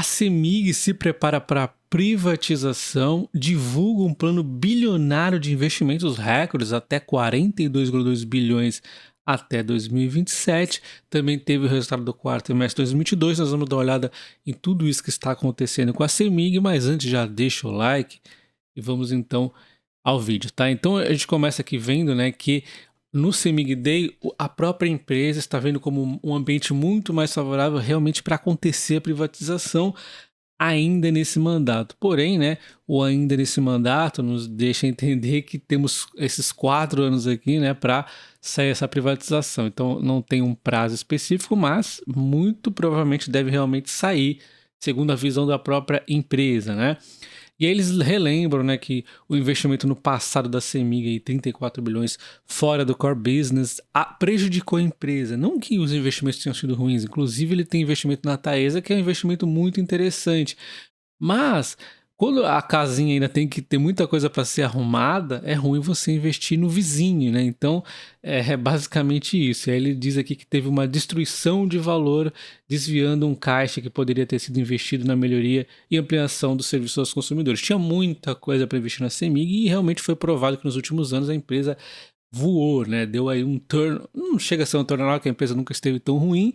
A CEMIG se prepara para privatização, divulga um plano bilionário de investimentos recordes até 42,2 bilhões até 2027. Também teve o resultado do quarto trimestre de 2022. Nós vamos dar uma olhada em tudo isso que está acontecendo com a CEMIG, mas antes já deixa o like e vamos então ao vídeo, tá? Então a gente começa aqui vendo, né, que no CEMIG Day, a própria empresa está vendo como um ambiente muito mais favorável realmente para acontecer a privatização ainda nesse mandato. Porém, né, o ainda nesse mandato nos deixa entender que temos esses 4 anos aqui, né, para sair essa privatização. Então não tem um prazo específico, mas muito provavelmente deve realmente sair, segundo a visão da própria empresa, né? E aí eles relembram, né, que o investimento no passado da CEMIG, aí, 34 bilhões fora do core business, prejudicou a empresa. Não que os investimentos tenham sido ruins, inclusive ele tem investimento na Taesa, que é um investimento muito interessante. Mas quando a casinha ainda tem que ter muita coisa para ser arrumada, é ruim você investir no vizinho, né? Então é basicamente isso. E aí ele diz aqui que teve uma destruição de valor, desviando um caixa que poderia ter sido investido na melhoria e ampliação dos serviços aos consumidores. Tinha muita coisa para investir na CEMIG e realmente foi provado que nos últimos anos a empresa voou, né? Deu aí um turn, não chega a ser um turnaround, que a empresa nunca esteve tão ruim,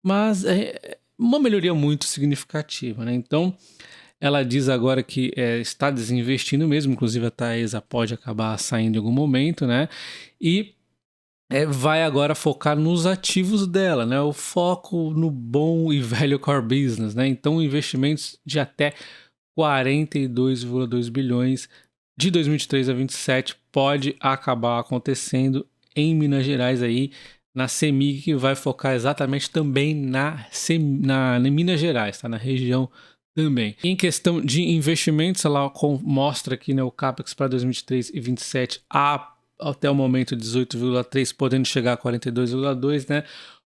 mas é uma melhoria muito significativa, né? Então ela diz agora que está desinvestindo mesmo, inclusive a Taesa pode acabar saindo em algum momento, né? E vai agora focar nos ativos dela, né? O foco no bom e velho core business, né? Então investimentos de até 42,2 bilhões de 2023 a 2027 pode acabar acontecendo em Minas Gerais aí, na CEMIG, que vai focar exatamente também em Minas Gerais, tá? Na região também. Em questão de investimentos, ela mostra aqui, né, o CAPEX para 2023 e 2027 até o momento 18,3, podendo chegar a 42,2, né?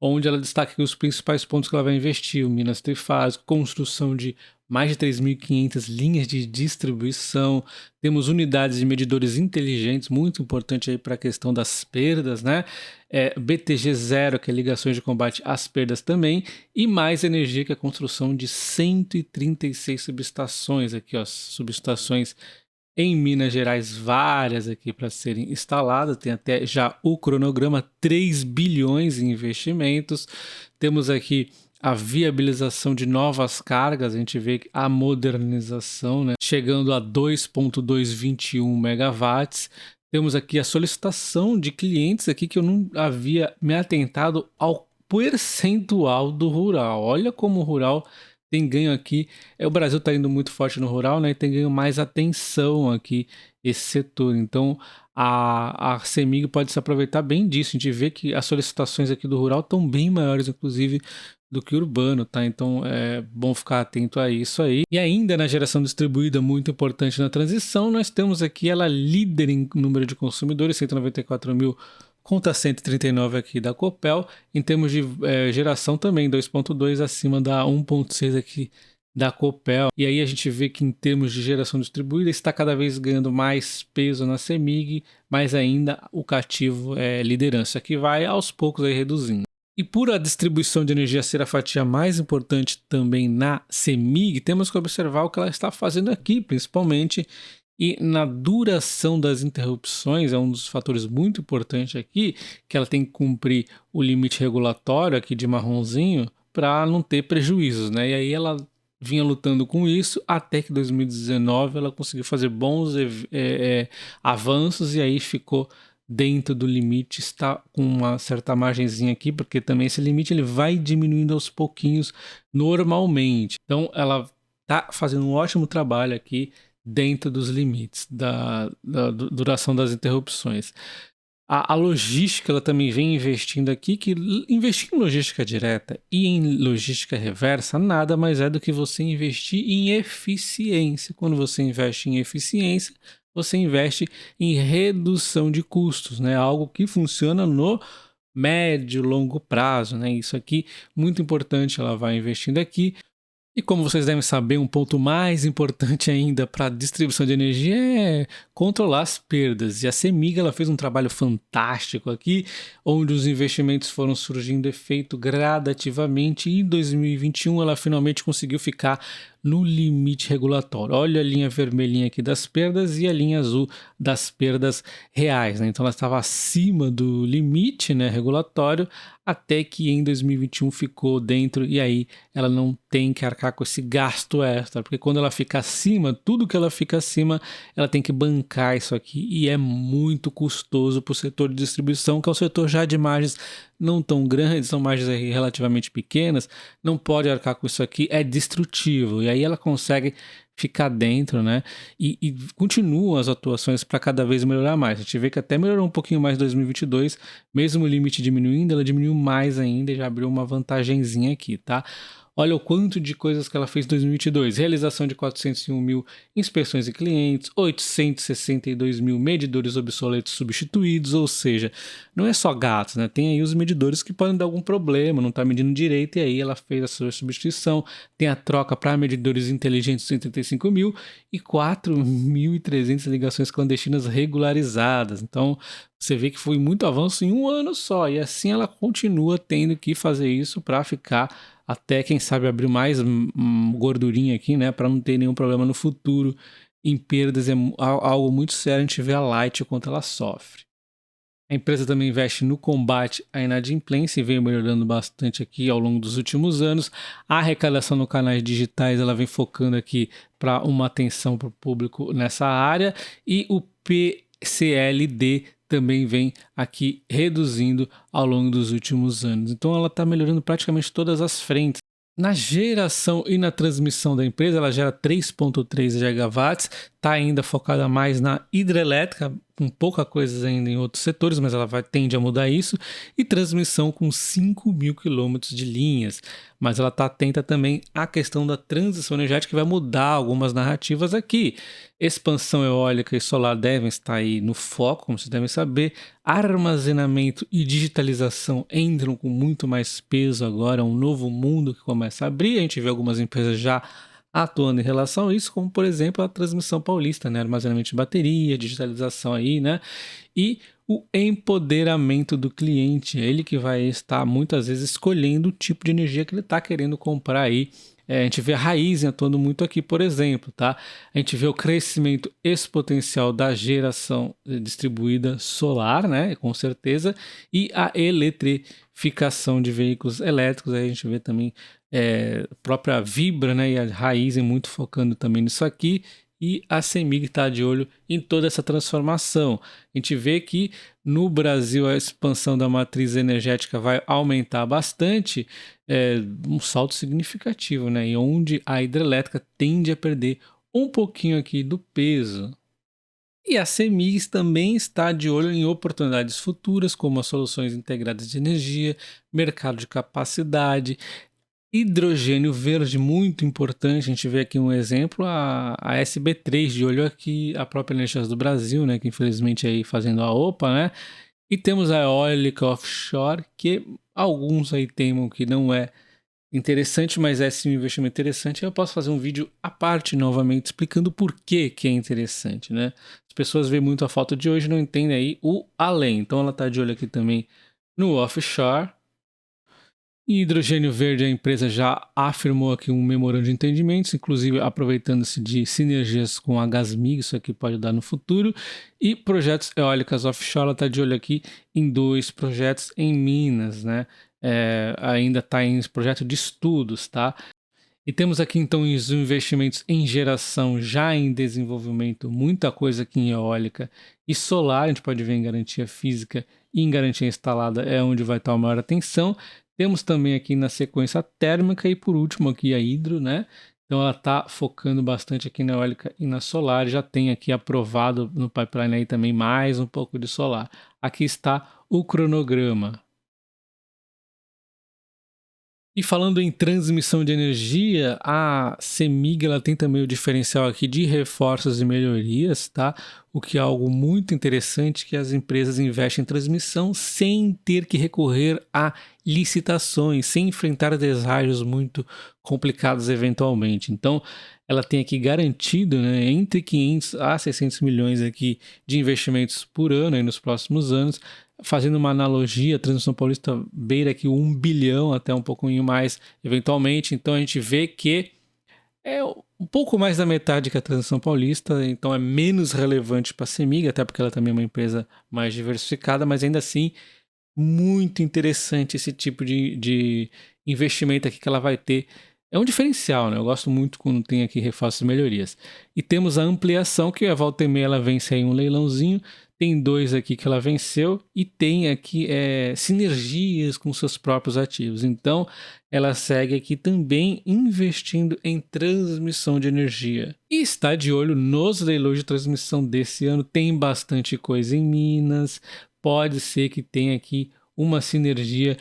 Onde ela destaca os principais pontos que ela vai investir: o Minas Trifásico, construção de mais de 3.500 linhas de distribuição, temos unidades de medidores inteligentes, muito importante aí para a questão das perdas, né? BTG Zero, que é ligações de combate às perdas também, e Mais Energia, que é a construção de 136 subestações aqui, ó, subestações em Minas Gerais, várias aqui para serem instaladas. Tem até já o cronograma, 3 bilhões em investimentos. Temos aqui a viabilização de novas cargas, a gente vê a modernização, né, chegando a 2,221 megawatts. Temos aqui a solicitação de clientes aqui, que eu não havia me atentado ao percentual do rural. Olha como o rural tem ganho aqui. O Brasil está indo muito forte no rural, né? E tem ganho mais atenção aqui esse setor. Então a CEMIG pode se aproveitar bem disso. A gente vê que as solicitações aqui do rural estão bem maiores, inclusive, do que urbano, tá? Então é bom ficar atento a isso aí. E ainda na geração distribuída, muito importante na transição, nós temos aqui ela líder em número de consumidores, 194 mil contra 139 aqui da Copel. Em termos de geração também, 2,2 acima da 1,6 aqui da Copel. E aí a gente vê que em termos de geração distribuída está cada vez ganhando mais peso na CEMIG, mas ainda o cativo é liderança, que vai aos poucos aí reduzindo. E por a distribuição de energia ser a fatia mais importante também na CEMIG, temos que observar o que ela está fazendo aqui, principalmente. E na duração das interrupções, é um dos fatores muito importantes aqui, que ela tem que cumprir o limite regulatório aqui de marronzinho para não ter prejuízos, né? E aí ela vinha lutando com isso até que em 2019 ela conseguiu fazer bons avanços e aí ficou dentro do limite, está com uma certa margenzinha aqui, porque também esse limite ele vai diminuindo aos pouquinhos normalmente. Então ela está fazendo um ótimo trabalho aqui dentro dos limites da duração das interrupções. A logística, ela também vem investindo aqui, que investir em logística direta e em logística reversa nada mais é do que você investir em eficiência. Quando você investe em eficiência, você investe em redução de custos, né? Algo que funciona no médio, longo prazo, né? Isso aqui, muito importante, ela vai investindo aqui. E como vocês devem saber, um ponto mais importante ainda para a distribuição de energia é controlar as perdas. E a CEMIG ela fez um trabalho fantástico aqui, onde os investimentos foram surgindo efeito gradativamente e em 2021 ela finalmente conseguiu ficar no limite regulatório. Olha a linha vermelhinha aqui das perdas e a linha azul das perdas reais, né? Então ela estava acima do limite, né, regulatório, até que em 2021 ficou dentro e aí ela não tem que arcar com esse gasto extra, porque quando ela fica acima, tudo que ela fica acima, ela tem que bancar isso aqui e é muito custoso para o setor de distribuição, que é um setor já de margens não tão grandes, são margens relativamente pequenas, não pode arcar com isso aqui, é destrutivo. E aí ela consegue ficar dentro, né? E continuam as atuações para cada vez melhorar mais. A gente vê que até melhorou um pouquinho mais em 2022, mesmo o limite diminuindo, ela diminuiu mais ainda e já abriu uma vantagenzinha aqui, tá? Olha o quanto de coisas que ela fez em 2022. Realização de 401 mil inspeções de clientes, 862 mil medidores obsoletos substituídos, ou seja, não é só gatos, né? Tem aí os medidores que podem dar algum problema, não está medindo direito, e aí ela fez a sua substituição. Tem a troca para medidores inteligentes, 135 mil, e 4.300 ligações clandestinas regularizadas. Então, você vê que foi muito avanço em um ano só, e assim ela continua tendo que fazer isso para ficar até, quem sabe, abrir mais gordurinha aqui, né, para não ter nenhum problema no futuro em perdas. É algo muito sério, a gente vê a Light o quanto ela sofre. A empresa também investe no combate à inadimplência e veio melhorando bastante aqui ao longo dos últimos anos. A arrecadação no canais digitais ela vem focando aqui para uma atenção para o público nessa área, e o PCLD também vem aqui reduzindo ao longo dos últimos anos. Então ela está melhorando praticamente todas as frentes. Na geração e na transmissão da empresa, ela gera 3,3 gigawatts, está ainda focada mais na hidrelétrica, com pouca coisa ainda em outros setores, mas ela tende a mudar isso, e transmissão com 5.000 quilômetros de linhas. Mas ela está atenta também à questão da transição energética, que vai mudar algumas narrativas aqui. Expansão eólica e solar devem estar aí no foco, como vocês devem saber. Armazenamento e digitalização entram com muito mais peso agora, é um novo mundo que começa a abrir. A gente vê algumas empresas já atuando em relação a isso, como por exemplo a Transmissão Paulista, né? Armazenamento de bateria, digitalização aí, né? E o empoderamento do cliente, ele que vai estar muitas vezes escolhendo o tipo de energia que ele está querendo comprar aí. A gente vê a Raizen atuando muito aqui, por exemplo, tá? A gente vê o crescimento exponencial da geração distribuída solar, né? Com certeza, e a eletrificação de veículos elétricos. Aí a gente vê também a própria Vibra, né? E a Raizen muito focando também nisso aqui. E a CEMIG está de olho em toda essa transformação. A gente vê que no Brasil a expansão da matriz energética vai aumentar bastante, um salto significativo, né? E onde a hidrelétrica tende a perder um pouquinho aqui do peso. E a CEMIG também está de olho em oportunidades futuras, como as soluções integradas de energia, mercado de capacidade, hidrogênio verde, muito importante. A gente vê aqui um exemplo, a SB3 de olho aqui, a própria Energias do Brasil, né, que infelizmente aí fazendo a OPA, né? E temos a eólica offshore, que alguns aí temam que não é interessante, mas é sim um investimento interessante. Eu posso fazer um vídeo à parte novamente explicando por que é interessante, né? As pessoas veem muito a foto de hoje e não entendem aí o além. Então ela está de olho aqui também no offshore. Em hidrogênio verde, a empresa já afirmou aqui um memorando de entendimentos, inclusive aproveitando-se de sinergias com a Gasmig, isso aqui pode dar no futuro. E projetos eólicas offshore, ela está de olho aqui em 2 projetos em Minas, né? Ainda está em projeto de estudos, tá? E temos aqui então os investimentos em geração já em desenvolvimento, muita coisa aqui em eólica e solar. A gente pode ver em garantia física e em garantia instalada é onde vai estar a maior atenção. Temos também aqui na sequência a térmica e por último aqui a hidro, né? Então ela está focando bastante aqui na eólica e na solar. Já tem aqui aprovado no pipeline aí também mais um pouco de solar. Aqui está o cronograma. E falando em transmissão de energia, a CEMIG ela tem também o diferencial aqui de reforços e melhorias, tá? o que é algo muito interessante, que as empresas investem em transmissão sem ter que recorrer a licitações, sem enfrentar desafios muito complicados eventualmente. Então, ela tem aqui garantido, né, entre 500 a 600 milhões aqui de investimentos por ano aí nos próximos anos. Fazendo uma analogia, a Transmissão Paulista beira aqui 1 bilhão, até um pouquinho mais eventualmente. Então a gente vê que é um pouco mais da metade que a Transmissão Paulista, então é menos relevante para a CEMIG, até porque ela também é uma empresa mais diversificada, mas ainda assim muito interessante esse tipo de investimento aqui que ela vai ter. É um diferencial, né? Eu gosto muito quando tem aqui reforços e melhorias. E temos a ampliação, que a volta e meia ela vence aí um leilãozinho. Tem 2 aqui que ela venceu e tem aqui sinergias com seus próprios ativos. Então, ela segue aqui também investindo em transmissão de energia. E está de olho nos leilões de transmissão desse ano. Tem bastante coisa em Minas. Pode ser que tenha aqui uma sinergia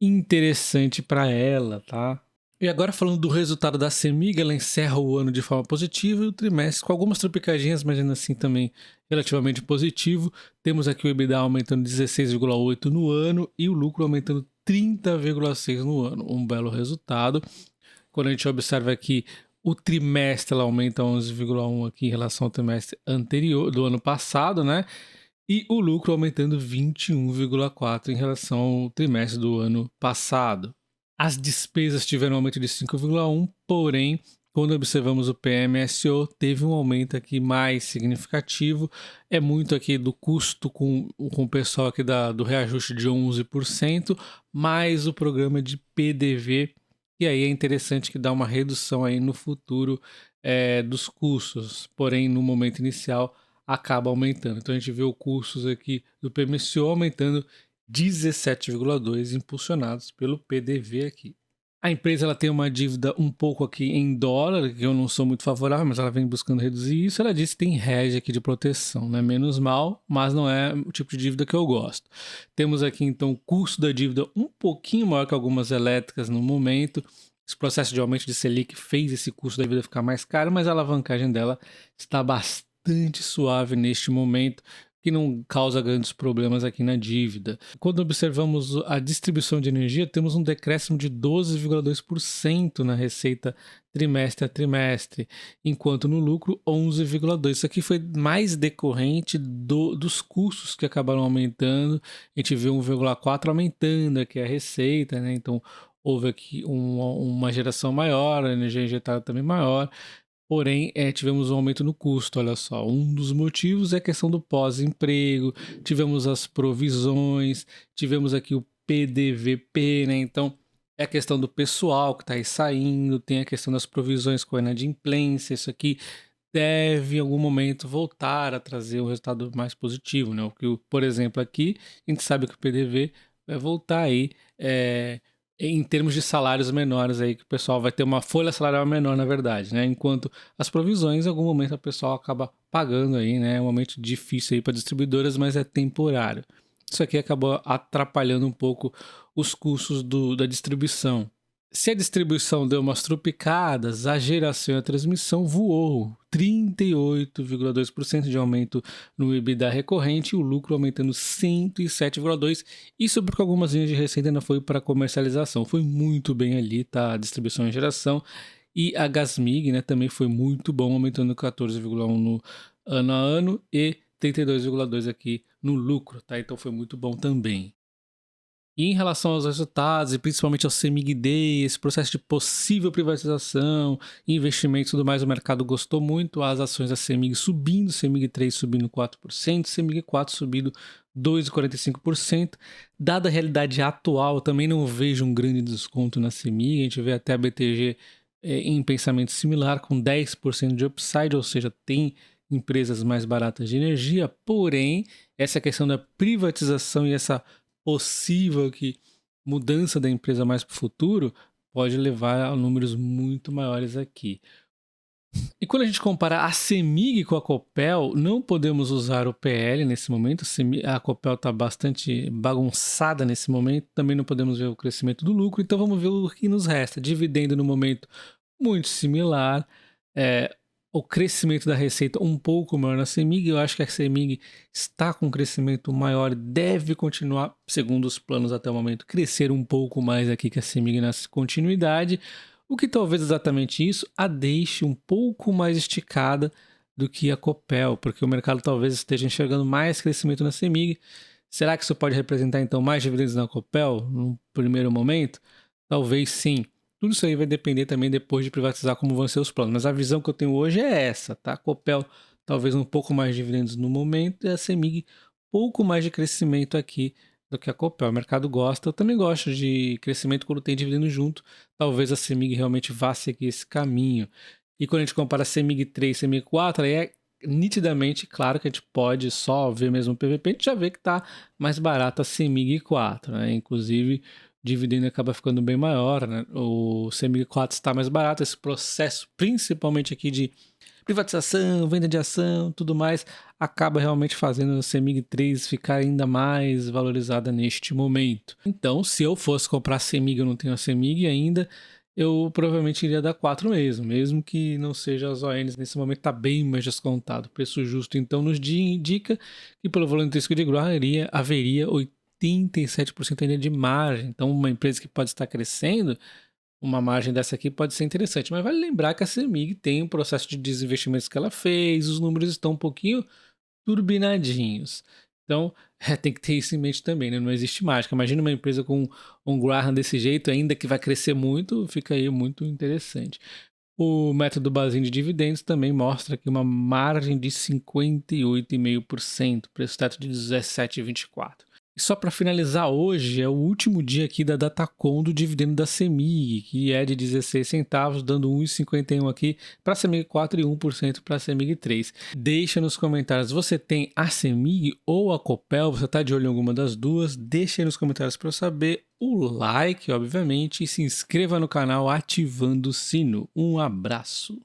interessante para ela, tá? E agora falando do resultado da CEMIG, ela encerra o ano de forma positiva e o trimestre com algumas tropicadinhas, mas ainda assim também relativamente positivo. Temos aqui o EBITDA aumentando 16,8 no ano e o lucro aumentando 30,6 no ano. Um belo resultado. Quando a gente observa aqui o trimestre, ela aumenta 11,1 aqui em relação ao trimestre anterior, do ano passado, né? E o lucro aumentando 21,4 em relação ao trimestre do ano passado. As despesas tiveram um aumento de 5,1, porém, quando observamos o PMSO, teve um aumento aqui mais significativo. É muito aqui do custo com o pessoal aqui do reajuste de 11%, mais o programa de PDV, e aí é interessante que dá uma redução aí no futuro dos custos, porém, no momento inicial, acaba aumentando. Então, a gente vê os custos aqui do PMSO aumentando 17,2 impulsionados pelo PDV aqui. A empresa ela tem uma dívida um pouco aqui em dólar, que eu não sou muito favorável, mas ela vem buscando reduzir isso. Ela disse que tem hedge aqui de proteção, né? Menos mal, mas não é o tipo de dívida que eu gosto. Temos aqui então o custo da dívida um pouquinho maior que algumas elétricas no momento. Esse processo de aumento de Selic fez esse custo da dívida ficar mais caro, mas a alavancagem dela está bastante suave neste momento, que não causa grandes problemas aqui na dívida. Quando observamos a distribuição de energia, temos um decréscimo de 12,2% na receita trimestre a trimestre, enquanto no lucro 11,2%. Isso aqui foi mais decorrente dos custos que acabaram aumentando. A gente vê 1,4% aumentando aqui a receita, né? Então houve aqui uma geração maior, a energia injetada também maior. Porém, tivemos um aumento no custo, olha só. Um dos motivos é a questão do pós-emprego, tivemos as provisões, tivemos aqui o PDVP, né? Então, é a questão do pessoal que está aí saindo, tem a questão das provisões com a inadimplência, isso aqui deve em algum momento voltar a trazer um resultado mais positivo, né? O que, por exemplo, aqui, a gente sabe que o PDV vai voltar aí em termos de salários menores aí, que o pessoal vai ter uma folha salarial menor, na verdade, né? Enquanto as provisões, em algum momento o pessoal acaba pagando aí, né? É um momento difícil aí para distribuidoras, mas é temporário. Isso aqui acabou atrapalhando um pouco os custos da distribuição. Se a distribuição deu umas tropicadas, a geração e a transmissão voou 38,2% de aumento no EBITDA recorrente e o lucro aumentando 107,2%. Isso porque algumas linhas de receita ainda foi para comercialização. Foi muito bem ali, tá? A distribuição e geração. E a Gasmig, né, também foi muito bom, aumentando 14,1% no ano a ano e 32,2% aqui no lucro, tá? Então foi muito bom também. E em relação aos resultados, e principalmente ao CEMIG Day, esse processo de possível privatização, investimentos e tudo mais, o mercado gostou muito. As ações da CEMIG subindo, CEMIG 3 subindo 4%, CEMIG 4 subindo 2,45%. Dada a realidade atual, eu também não vejo um grande desconto na CEMIG. A gente vê até a BTG em pensamento similar, com 10% de upside, ou seja, tem empresas mais baratas de energia. Porém, essa questão da privatização e essa possível que mudança da empresa mais para o futuro pode levar a números muito maiores aqui. E quando a gente compara a CEMIG com a Copel, não podemos usar o PL nesse momento. A Copel está bastante bagunçada nesse momento. Também não podemos ver o crescimento do lucro. Então vamos ver o que nos resta. Dividendo no momento muito similar. o crescimento da receita um pouco maior na CEMIG. Eu acho que a CEMIG está com um crescimento maior, deve continuar, segundo os planos até o momento, crescer um pouco mais aqui que a CEMIG na continuidade, o que talvez exatamente isso a deixe um pouco mais esticada do que a Copel, porque o mercado talvez esteja enxergando mais crescimento na CEMIG. Será que isso pode representar então mais dividendos na Copel no primeiro momento? Talvez sim. Tudo isso aí vai depender também depois de privatizar como vão ser os planos. Mas a visão que eu tenho hoje é essa, tá? A Copel talvez um pouco mais de dividendos no momento e a CEMIG um pouco mais de crescimento aqui do que a Copel. O mercado gosta, eu também gosto de crescimento quando tem dividendo junto. Talvez a CEMIG realmente vá seguir esse caminho. E quando a gente compara CEMIG 3 e CEMIG 4, aí é nitidamente claro que a gente pode só ver mesmo o PVP, a gente já vê que está mais barato a CEMIG 4, né? Inclusive dividendo acaba ficando bem maior, né? O CEMIG 4 está mais barato, esse processo, principalmente aqui de privatização, venda de ação, tudo mais, acaba realmente fazendo o CEMIG 3 ficar ainda mais valorizada neste momento. Então, se eu fosse comprar a CEMIG, eu não tenho a CEMIG ainda, eu provavelmente iria dar 4 mesmo que não seja as ONs, nesse momento está bem mais descontado. O preço justo, então, nos indica que pelo volume intrínseco de growth haveria 87% ainda de margem. Então, uma empresa que pode estar crescendo, uma margem dessa aqui pode ser interessante. Mas vale lembrar que a CEMIG tem um processo de desinvestimentos que ela fez, os números estão um pouquinho turbinadinhos. Então, tem que ter isso em mente também, né? Não existe mágica. Imagina uma empresa com um Graham desse jeito, ainda que vai crescer muito, fica aí muito interessante. O método Bazin de dividendos também mostra aqui uma margem de 58,5%, preço teto de 17,24. E só para finalizar, hoje é o último dia aqui da Datacom do dividendo da CEMIG, que é de 16 centavos, dando 1,51 aqui para a CEMIG 4 e 1% para a CEMIG 3. Deixa nos comentários, você tem a CEMIG ou a Copel? Você está de olho em alguma das duas? Deixa aí nos comentários para eu saber. O like, obviamente, e se inscreva no canal ativando o sino. Um abraço!